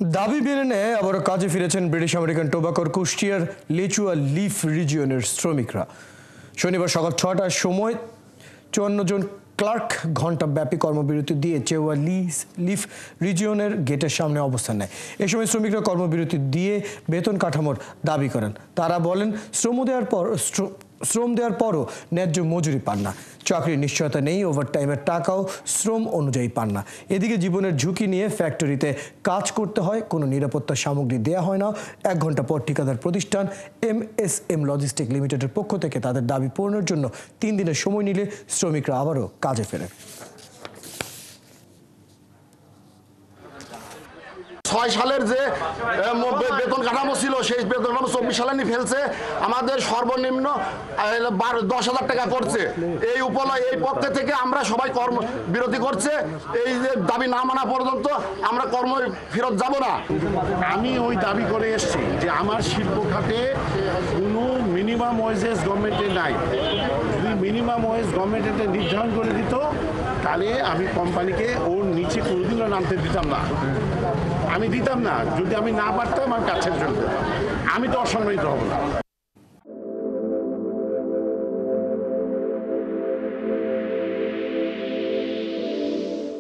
দাবি মেনে নেয় আবারও কাজে ফিরেছেন ব্রিটিশ আমেরিকান টোবাকোর কুষ্টিয়ার লেচুয়া লিফ রিজিয়নের শ্রমিকরা। শনিবার সকাল ৬টার সময় ৫৪ জন ক্লার্ক ঘণ্টাব্যাপী কর্মবিরতি দিয়ে চেওয়া লিফ রিজিয়নের গেটের সামনে অবস্থান নেয়। এ সময় শ্রমিকরা কর্মবিরতি দিয়ে বেতন কাঠামোর দাবি করেন। তারা বলেন শ্রম দেওয়ার পরও ন্যায্য মজুরি পান না, চাকরির নিশ্চয়তা নেই, ওভারটাইমের টাকাও শ্রম অনুযায়ী পান না। এদিকে জীবনের ঝুঁকি নিয়ে ফ্যাক্টরিতে কাজ করতে হয়, কোনো নিরাপত্তা সামগ্রী দেয়া হয় না। ১ ঘন্টা পর ঠিকাদার প্রতিষ্ঠান MSM লজিস্টিক লিমিটেডের পক্ষ থেকে তাদের দাবি পূরণের জন্য ৩ দিনের সময় নিলে শ্রমিকরা আবারও কাজে ফেরেন। ৬ সালের যে বেতন কাঠামো ছিল সেই বেতন কাঠামো ২৪ সালে নিয়ে ফেলছে। আমাদের সর্বনিম্ন ১০,০০০ টাকা পড়ছে। এই পক্ষে থেকে আমরা সবাই কর্মবিরতি করছে। এই যে দাবি না মানা পর্যন্ত আমরা কর্ম ফেরত যাব না। আমি ওই দাবি করে এসেছি যে আমার শিল্প খাতে কোনো মিনিমাম ওয়েজেস গভর্নমেন্টে নাই। যদি মিনিমাম ওয়েজ গভর্নমেন্টে নির্ধারণ করে দিত তাহলে আমি কোম্পানিকে ওর নিচে কোনোদিনও নামতে দিতাম না। আমি দিতাম না। যদি আমি না পারতাম আমি কাজ ছেড়ে চলে যেতাম। আমি তো অসম্মানিত হব না।